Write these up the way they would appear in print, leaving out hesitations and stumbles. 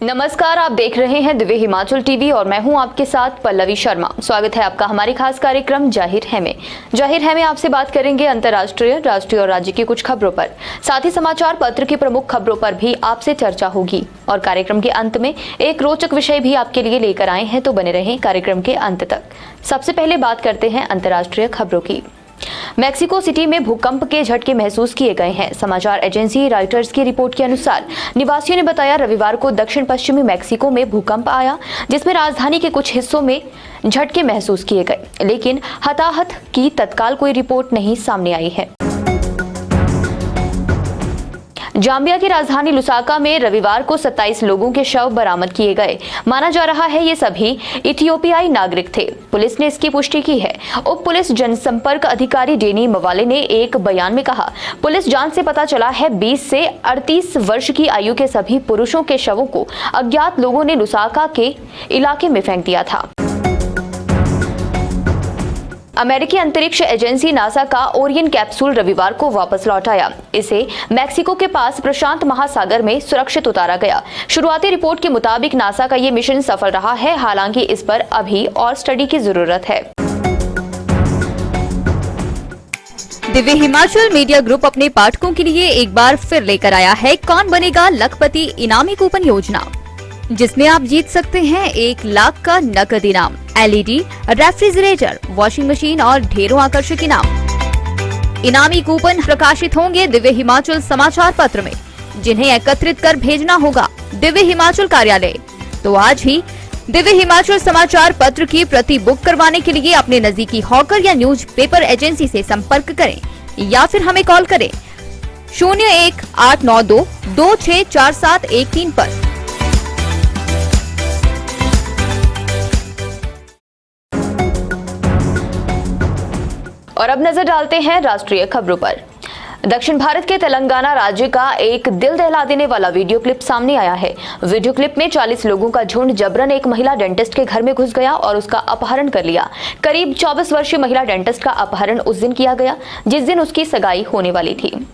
नमस्कार, आप देख रहे हैं दिव्य हिमाचल टीवी और मैं हूं आपके साथ पल्लवी शर्मा। स्वागत है आपका हमारे खास कार्यक्रम जाहिर है में। जाहिर है में आपसे बात करेंगे अंतर्राष्ट्रीय, राष्ट्रीय और राज्य की कुछ खबरों पर। साथ ही समाचार पत्र की प्रमुख खबरों पर भी आपसे चर्चा होगी और कार्यक्रम के अंत में एक रोचक विषय भी आपके लिए लेकर आए हैं, तो बने रहें कार्यक्रम के अंत तक। सबसे पहले बात करते हैं अंतर्राष्ट्रीय खबरों की। मेक्सिको सिटी में भूकंप के झटके महसूस किए गए हैं। समाचार एजेंसी रॉयटर्स की रिपोर्ट के अनुसार निवासियों ने बताया रविवार को दक्षिण पश्चिमी मेक्सिको में भूकंप आया, जिसमें राजधानी के कुछ हिस्सों में झटके महसूस किए गए, लेकिन हताहत की तत्काल कोई रिपोर्ट नहीं सामने आई है। जाम्बिया की राजधानी लुसाका में रविवार को 27 लोगों के शव बरामद किए गए। माना जा रहा है ये सभी इथियोपियाई नागरिक थे। पुलिस ने इसकी पुष्टि की है। उप पुलिस जनसंपर्क अधिकारी डेनी मवाले ने एक बयान में कहा, पुलिस जांच से पता चला है 20 से 38 वर्ष की आयु के सभी पुरुषों के शवों को अज्ञात लोगों ने लुसाका के इलाके में फेंक दिया था। अमेरिकी अंतरिक्ष एजेंसी नासा का ओरियन कैप्सूल रविवार को वापस लौट आया। इसे मैक्सिको के पास प्रशांत महासागर में सुरक्षित उतारा गया। शुरुआती रिपोर्ट के मुताबिक नासा का ये मिशन सफल रहा है, हालांकि इस पर अभी और स्टडी की जरूरत है। दिव्य हिमाचल मीडिया ग्रुप अपने पाठकों के लिए एक बार फिर लेकर आया है कौन बनेगा लखपति इनामी कूपन योजना, जिसमें आप जीत सकते हैं 1 लाख का नकद इनाम, LED, रेफ्रिजरेटर, वॉशिंग मशीन और ढेरों आकर्षक इनाम। इनामी कूपन प्रकाशित होंगे दिव्य हिमाचल समाचार पत्र में, जिन्हें एकत्रित कर भेजना होगा दिव्य हिमाचल कार्यालय। तो आज ही दिव्य हिमाचल समाचार पत्र की प्रति बुक करवाने के लिए अपने नजदीकी हॉकर या न्यूज पेपर एजेंसी से संपर्क करें या फिर हमें कॉल करें 01-892-264713 पर। और अब नजर डालते हैं राष्ट्रीय खबरों पर। दक्षिण भारत के तेलंगाना राज्य का एक दिल दहला देने वाला वीडियो क्लिप सामने आया है। वीडियो क्लिप में 40 लोगों का झुंड जबरन एक महिला डेंटिस्ट के घर में घुस गया और उसका अपहरण कर लिया। करीब 24 वर्षीय महिला डेंटिस्ट का अपहरण उस दिन किया गया जिस दिन उसकी सगाई होने वाली थी।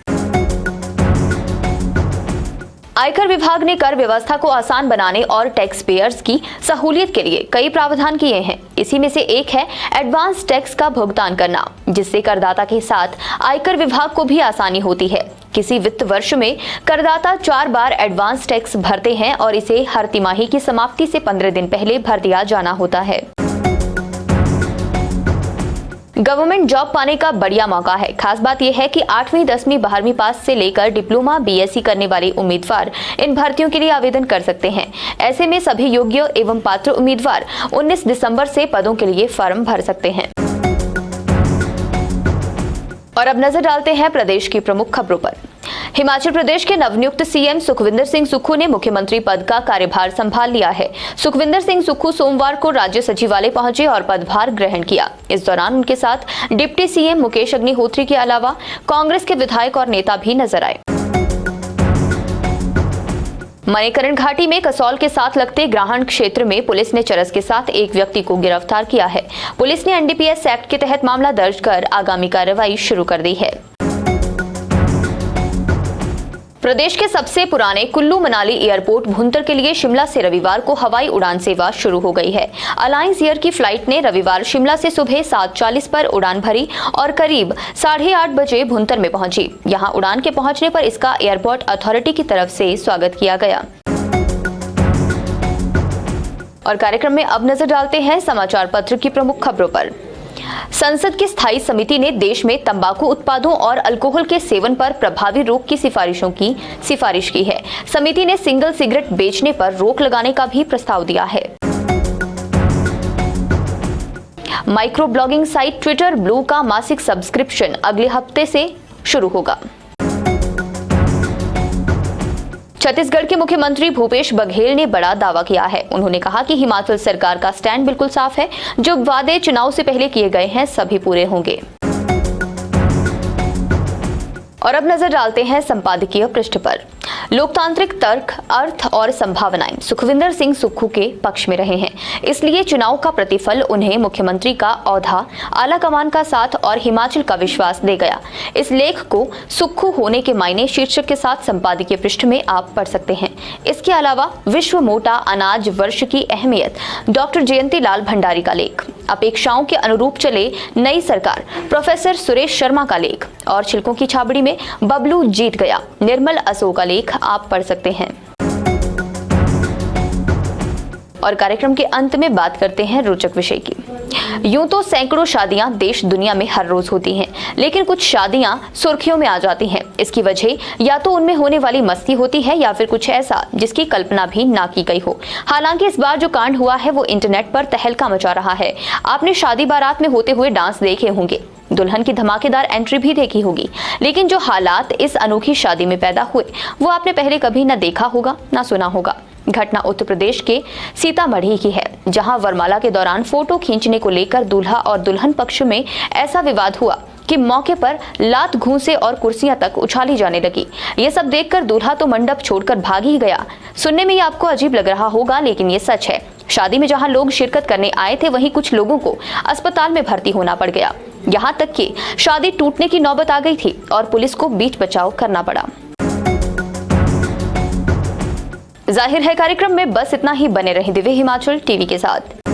आयकर विभाग ने कर व्यवस्था को आसान बनाने और टैक्स पेयर्स की सहूलियत के लिए कई प्रावधान किए हैं। इसी में से एक है एडवांस टैक्स का भुगतान करना, जिससे करदाता के साथ आयकर विभाग को भी आसानी होती है। किसी वित्त वर्ष में करदाता 4 बार एडवांस टैक्स भरते हैं और इसे हर तिमाही की समाप्ति से 15 दिन पहले भर दिया जाना होता है। गवर्नमेंट जॉब पाने का बढ़िया मौका है। खास बात यह है कि 8वीं, 10वीं, 12वीं पास से लेकर डिप्लोमा, BSc करने वाले उम्मीदवार इन भर्तियों के लिए आवेदन कर सकते हैं। ऐसे में सभी योग्य एवं पात्र उम्मीदवार 19 दिसंबर से पदों के लिए फॉर्म भर सकते हैं। और अब नजर डालते हैं प्रदेश की प्रमुख खबरों पर। हिमाचल प्रदेश के नवनियुक्त सीएम सुखविंदर सिंह सुक्खू ने मुख्यमंत्री पद का कार्यभार संभाल लिया है। सुखविंदर सिंह सुक्खू सोमवार को राज्य सचिवालय पहुंचे और पदभार ग्रहण किया। इस दौरान उनके साथ डिप्टी सीएम मुकेश अग्निहोत्री के अलावा कांग्रेस के विधायक और नेता भी नजर आए। मणिकरण घाटी में कसौल के साथ लगते ग्राहण क्षेत्र में पुलिस ने चरस के साथ एक व्यक्ति को गिरफ्तार किया है। पुलिस ने NDPS एक्ट के तहत मामला दर्ज कर आगामी कार्रवाई शुरू कर दी है। प्रदेश के सबसे पुराने कुल्लू मनाली एयरपोर्ट भुंतर के लिए शिमला से रविवार को हवाई उड़ान सेवा शुरू हो गई है। अलायंस एयर की फ्लाइट ने रविवार शिमला से सुबह 7:40 पर उड़ान भरी और करीब 8:30 बजे भुंतर में पहुंची। यहां उड़ान के पहुंचने पर इसका एयरपोर्ट अथॉरिटी की तरफ से स्वागत किया गया। और कार्यक्रम में अब नजर डालते हैं समाचार पत्र की प्रमुख खबरों पर। संसद की स्थायी समिति ने देश में तंबाकू उत्पादों और अल्कोहल के सेवन पर प्रभावी रोक की सिफारिशों की सिफारिश की है। समिति ने सिंगल सिगरेट बेचने पर रोक लगाने का भी प्रस्ताव दिया है। Micro blogging site Twitter blue का मासिक सब्सक्रिप्शन अगले हफ्ते से शुरू होगा। छत्तीसगढ़ के मुख्यमंत्री भूपेश बघेल ने बड़ा दावा किया है। उन्होंने कहा कि हिमाचल सरकार का स्टैंड बिल्कुल साफ है। जो वादे चुनाव से पहले किए गए हैं सभी पूरे होंगे। और अब नजर डालते हैं संपादकीय पृष्ठ पर। लोकतांत्रिक तर्क, अर्थ और संभावनाएं सुखविंदर सिंह सुक्खू के पक्ष में रहे हैं। इसलिए चुनाव का प्रतिफल उन्हें मुख्यमंत्री का औहदा, आला कमान का साथ और हिमाचल का विश्वास दे गया। इस लेख को सुक्खू होने के मायने शीर्षक के साथ संपादकीय पृष्ठ में आप पढ़ सकते हैं। इसके अलावा विश्व मोटा अनाज वर्ष की अहमियत, डॉक्टर जयंती लाल भंडारी का लेख, अपेक्षाओं के अनुरूप चले नई सरकार, प्रोफेसर सुरेश शर्मा का लेख और छिलकों की छाबड़ी में बबलू जीत गया, निर्मल असो का लेख आप पढ़ सकते हैं। और कार्यक्रम के अंत में बात करते हैं रोचक विषय की। यूं तो सैकड़ों शादियां देश दुनिया में हर रोज होती हैं, लेकिन कुछ शादियां सुर्खियों में आ जाती हैं। इसकी वजह या तो उनमें होने वाली मस्ती होती है या फिर कुछ ऐसा जिसकी कल्पना भी ना की गई हो। हालांकि इस बार जो कांड हुआ है वो इंटरनेट पर तहलका मचा रहा है। आपने शादी बारात में होते हुए डांस देखे होंगे, दुल्हन की धमाकेदार एंट्री भी देखी होगी, लेकिन जो हालात इस अनोखी शादी में पैदा हुए वो आपने पहले कभी न देखा होगा न सुना होगा। घटना उत्तर प्रदेश के सीतामढ़ी की है, जहां वरमाला के दौरान फोटो खींचने को लेकर दूल्हा और दुल्हन पक्ष में ऐसा विवाद हुआ कि मौके पर लात, घूंसे और कुर्सियां तक उछाली जाने लगी। ये सब देखकर दूल्हा तो मंडप छोड़कर भाग ही गया। सुनने में ये आपको अजीब लग रहा होगा, लेकिन ये सच है। शादी में जहां लोग शिरकत करने आए थे, वहीं कुछ लोगों को अस्पताल में भर्ती होना पड़ गया। यहाँ तक कि शादी टूटने की नौबत आ गई थी और पुलिस को बीच बचाव करना पड़ा। जाहिर है कार्यक्रम में बस इतना ही। बने रहें दिव्य हिमाचल टीवी के साथ।